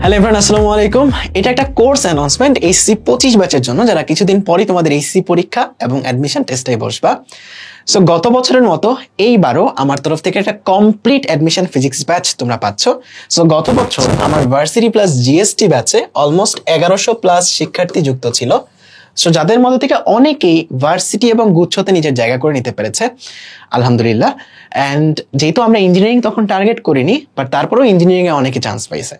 Hello everyone, আসসালামু আলাইকুম। এটা একটা কোর্স অ্যানাউন্সমেন্ট এইচএসসি 25 ব্যাচের জন্য, যারা কিছুদিন পরই তোমাদের এইচএসসি পরীক্ষা এবং অ্যাডমিশন টেস্টে বসবা। সো গত বছরের মতো এইবারও আমার তরফ থেকে একটা কমপ্লিট অ্যাডমিশন ফিজিক্স ব্যাচ তোমরা পাচ্ছ। সো গত বছর আমার ভার্সিটি প্লাস জিএসটি ব্যাচে অলমোস্ট 1100 প্লাস শিক্ষার্থী যুক্ত ছিল। সো যাদের মধ্যে থেকে অনেকেই ভার্সিটি এবং গুচ্ছতে নিজের জায়গা করে নিতে পেরেছে, আলহামদুলিল্লাহ। অ্যান্ড যেহেতু আমরা ইঞ্জিনিয়ারিং তখন টার্গেট করিনি, বাট তারপরেও ইঞ্জিনিয়ারিংয়ে অনেকে চান্স পাইছে।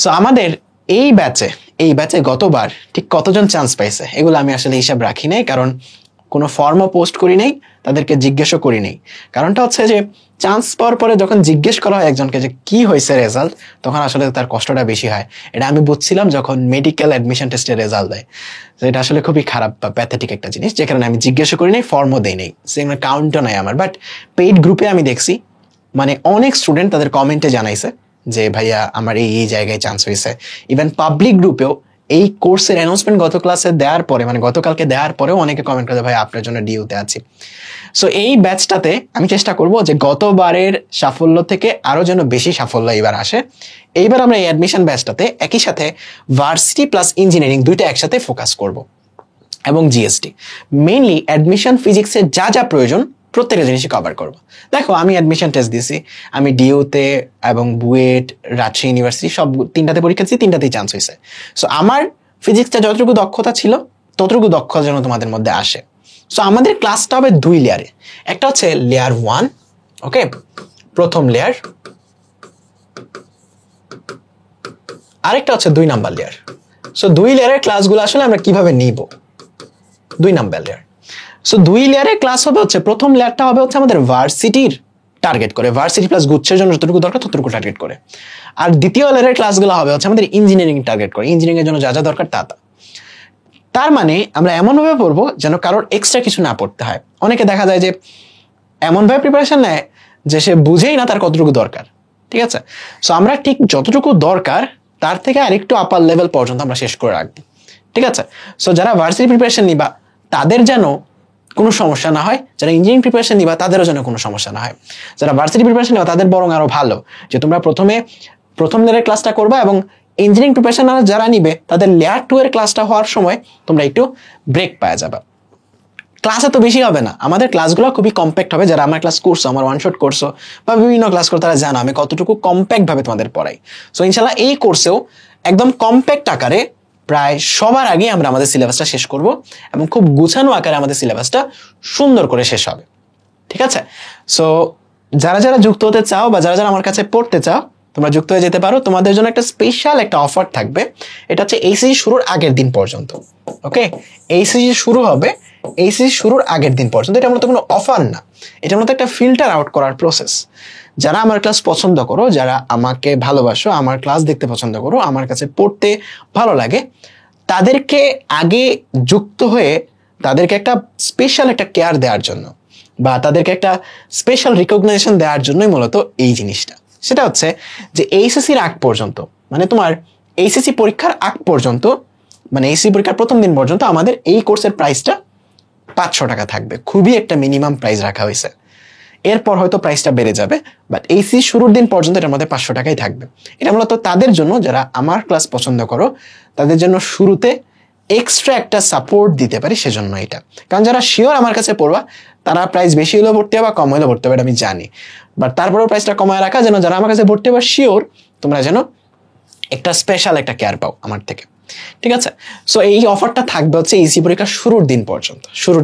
সো আমাদের এই ব্যাচে গতবার ঠিক কতজন চান্স পাইছে এগুলো আমি আসলে হিসাব রাখি নাই, কারণ কোনো ফর্মও পোস্ট করি নাই, তাদেরকে জিজ্ঞেসও করি নাই। কারণটা হচ্ছে যে চান্স পাওয়ার পরে যখন জিজ্ঞেস করা হয় একজনকে যে কি হয়েছে রেজাল্ট, তখন আসলে তার কষ্টটা বেশি হয়। এটা আমি বুঝছিলাম যখন মেডিকেল অ্যাডমিশন টেস্টের রেজাল্ট দেয়। তো এটা আসলে খুবই খারাপ বা প্যাথেটিক একটা জিনিস, যে কারণে আমি জিজ্ঞাসা করি নাই, ফর্মও দেই নাই, সেখানে কাউন্টও নাই আমার। বাট পেইড গ্রুপে আমি দেখছি মানে অনেক স্টুডেন্ট তাদের কমেন্টে জানাইছে যে ভাইয়া আমার এই জায়গায় চান্স হয়েছে। ইভেন পাবলিক গ্রুপেও এই কোর্সের অ্যানাউন্সমেন্ট গত ক্লাসে দেওয়ার পরে, মানে গতকালকে দেওয়ার পরেও অনেকে কমেন্ট করে ভাই আপনার জন্য ডিউতে আছি। সো এই ব্যাচটাতে আমি চেষ্টা করব যে গতবারের সাফল্য থেকে আরো যেন বেশি সাফল্য এইবার আসে। এইবার আমরা এই অ্যাডমিশন ব্যাচটাতে একই সাথে ভার্সিটি প্লাস ইঞ্জিনিয়ারিং দুইটা একসাথে ফোকাস করব, এবং জিএসটি মেইনলি অ্যাডমিশন ফিজিক্সের যা যা প্রয়োজন প্রত্যেকটা জিনিসই কভার করবো। দেখো আমি অ্যাডমিশন টেস্ট দিয়েছি, আমি ডিউতে এবং বুয়েট, রাজশাহী ইউনিভার্সিটি সব তিনটাতে পরীক্ষা দিচ্ছি, তিনটাতেই চান্স হয়েছে। সো আমার ফিজিক্সটা যতটুকু দক্ষতা ছিল ততটুকু দক্ষতা যেন তোমাদের মধ্যে আসে। সো আমাদের ক্লাসটা হবে দুই লেয়ারে। একটা হচ্ছে লেয়ার 1, ওকে, প্রথম লেয়ার। আরেকটা হচ্ছে 2 নাম্বার লেয়ার। সো 2 লেয়ারের ক্লাসগুলো আসলে আমরা কিভাবে নিব, 2 নাম্বার লেয়ার। সো 2 লেয়ারের ক্লাস হবে হচ্ছে, প্রথম লেয়ারটা হবে হচ্ছে আমাদের ভার্সিটির টার্গেট করে, ভার্সিটি প্লাস গুচ্ছের জন্য যতটুকু দরকার ততটুকু টার্গেট করে। আর দ্বিতীয় লেয়ারের ক্লাসগুলো হবে হচ্ছে আমাদের ইঞ্জিনিয়ারিং টার্গেট করে, ইঞ্জিনিয়ারিং এর জন্য যা যা দরকার তা। তার মানে আমরা এমনভাবে পড়বো যেন কারোর এক্সট্রা কিছু না পড়তে হয়। অনেকে দেখা যায় যে এমনভাবে প্রিপারেশন নেয় যে সে বুঝেই না তার কতটুকু দরকার, ঠিক আছে? সো আমরা ঠিক যতটুকু দরকার তার থেকে আরেকটু আপার লেভেল পর্যন্ত আমরা শেষ করে রাখবো, ঠিক আছে? সো যারা ভার্সিটি প্রিপারেশন নিবা তাদের যেন কোনো সমস্যা না হয়, যারা ইঞ্জিনিয়ারিং প্রিপারেশন নিবা তাদেরও যেন কোনো সমস্যা না হয়। যারা ভার্সিটি প্রিপারেশন নিবা তাদের বরং আরো ভালো যে তোমরা প্রথম লেয়ারের ক্লাসটা করবা, এবং ইঞ্জিনিয়ারিং প্রিপারেশন যারা নিবে তাদের লেয়ার 2 এর ক্লাসটা হওয়ার সময় তোমরা একটু ব্রেক পাওয়া যাবে। ক্লাসে তো বেশি হবে না, আমাদের ক্লাসগুলো খুবই কম্প্যাক্ট হবে। যারা আমার ক্লাস করছো, আমার ওয়ান শট করছো বা বিভিন্ন ক্লাস করো, তারা জানো আমি কতটুকু কম্প্যাক্ট ভাবে তোমাদের পড়াই। সো ইনশাল্লাহ এই কোর্সেও একদম কম্প্যাক্ট আকারে প্রায় সবার আগে আমরা আমাদের সিলেবাসটা শেষ করব, এবং খুব গুছানো আকারে আমাদের সিলেবাসটা সুন্দর করে শেষ হবে, ঠিক আছে? সো যারা যারা যুক্ত হতে চাও বা যারা যারা আমার কাছে পড়তে চাও, তোমরা যুক্ত হয়ে যেতে পারো। তোমাদের জন্য একটা স্পেশাল একটা অফার থাকবে, এটা হচ্ছে এইচএসসি শুরুর আগের দিন পর্যন্ত, ওকে? এইচএসসি শুরু হবে এইচএসসি শুরুর আগের দিন পর্যন্ত। এটা মূলত কোনো অফার না, এটা মূলত একটা ফিল্টার আউট করার প্রসেস। যারা আমার ক্লাস পছন্দ করো, যারা আমাকে ভালোবাসো, আমার ক্লাস দেখতে পছন্দ করো, আমার কাছে পড়তে ভালো লাগে, তাদেরকে আগে যুক্ত হয়ে তাদেরকে একটা স্পেশাল একটা কেয়ার দেওয়ার জন্য বা তাদেরকে একটা স্পেশাল রিকগনাইজেশন দেওয়ার জন্যই মূলত এই জিনিসটা। সেটা হচ্ছে যে এইচএসসির আগ পর্যন্ত, মানে তোমার এইচএসসি পরীক্ষার আগ পর্যন্ত, মানে এইচএসসি পরীক্ষার প্রথম দিন পর্যন্ত আমাদের এই কোর্সের প্রাইসটা 500 টাকা থাকবে। খুবই একটা মিনিমাম প্রাইস রাখা হয়েছে। এরপর হয়তো প্রাইসটা বেড়ে যাবে, বাট এইচএসসি শুরুর দিন পর্যন্ত এটার মধ্যে 500 টাকাই থাকবে। এটা মূলত তাদের জন্য যারা আমার ক্লাস পছন্দ করো, তাদের জন্য শুরুতে এক্সট্রা একটা সাপোর্ট দিতে পারি, সেজন্য এটা। কারণ যারা শিওর আমার কাছে পড়বা, তারা প্রাইস বেশি হলেও ভর্তি হবে, কম হলেও ভর্তি হবে, এটা আমি জানি। বাট তারপরেও প্রাইসটা কমায় রাখা, যেন যারা আমার কাছে ভর্তি হবে শিওর তোমরা যেন একটা স্পেশাল একটা কেয়ার পাও আমার থেকে, ঠিক আছে? সো এই অফারটা থাকবে হচ্ছে এইচএসসি পরীক্ষার শুরুর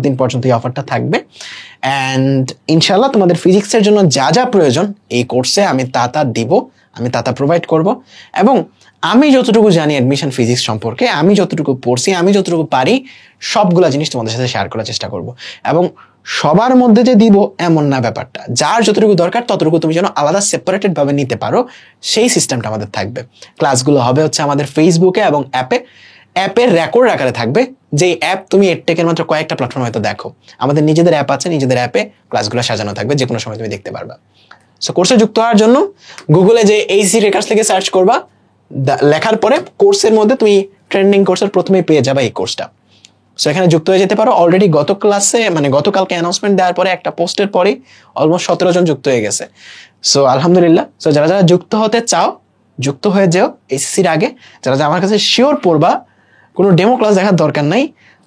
দিন পর্যন্ত এই অফারটা থাকবে। অ্যান্ড ইনশাল্লাহ তোমাদের ফিজিক্সের জন্য যা যা প্রয়োজন এই কোর্সে আমি তা দিব, আমি তা প্রোভাইড করব। এবং আমি যতটুকু জানি অ্যাডমিশন ফিজিক্স সম্পর্কে, আমি যতটুকু পড়ছি, আমি যতটুকু পারি, সবগুলা জিনিস তোমাদের সাথে শেয়ার করার চেষ্টা করব। এবং সবার মধ্যে যে দিব এমন না ব্যাপারটা, যার যতটুকু দরকার ততটুকু তুমি যেন আলাদা সেপারেটেড ভাবে নিতে পারো, সেই সিস্টেমটা আমাদের থাকবে। ক্লাসগুলো হবে হচ্ছে আমাদের ফেসবুকে এবং অ্যাপের রেকর্ড আকারে থাকবে। যে অ্যাপ তুমি এডটেকের মাত্র কয়েকটা প্ল্যাটফর্ম হয়তো দেখো, আমাদের নিজেদের অ্যাপ আছে, নিজেদের অ্যাপে ক্লাসগুলো সাজানো থাকবে, যে কোনো সময় তুমি দেখতে পারবা। সো কোর্সে যুক্ত হওয়ার জন্য গুগলে যে এইচএসসি রেকার্ডস লিখে সার্চ করবা, লেখার পরে কোর্সের মধ্যে তুমি ট্রেন্ডিং কোর্সের প্রথমেই পেয়ে যাবে এই কোর্সটা। সো এখানে যুক্ত হয়ে যেতে পারো। অলরেডি গতকালকে অ্যানাউন্সমেন্ট দেওয়ার পরে একটা পোস্টের পরে অলমোস্ট 17 জন যুক্ত হয়ে গেছে। সো আলহামদুলিল্লাহ। সো যারা যারা যুক্ত হতে চাও, যুক্ত হয়ে যেও এইচএসসির আগে। যারা আমার কাছে শিওর পড়বা, কোনো ডেমো ক্লাস দেখার দরকার নাই,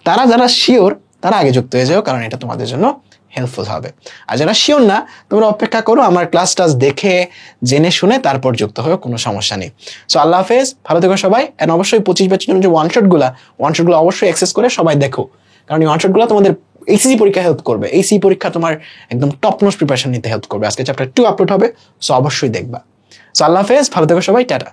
তারা যারা শিওর তারা আগে যুক্ত হয়ে যাও, কারণ এটা তোমাদের জন্য হেল্পফুল হবে। আর যারা শিওর না, তোমরা অপেক্ষা করো, আমার ক্লাস টাস দেখে জেনে শুনে তারপর যুক্ত হয়েও, কোনো সমস্যা নেই। সো আল্লাহ হাফেজ, ভালো থেকো সবাই। অ্যান্ড অবশ্যই 25 ব্যাচের জন্য যে ওয়ানশটগুলো অবশ্যই অ্যাক্সেস করে সবাই দেখো, কারণ এই ওয়ানশটগুলো তোমাদের এইচএসসি পরীক্ষা হেল্প করবে। এইচএসসি পরীক্ষা তোমার একদম টপ নোট প্রিপারেশন নিতে হেল্প করবে। আজকে চ্যাপ্টার 2 আপলোড হবে, সো অবশ্যই দেখবা। সো আল্লাহ হাফেজ, ভালো থেকো সবাই, টাটা।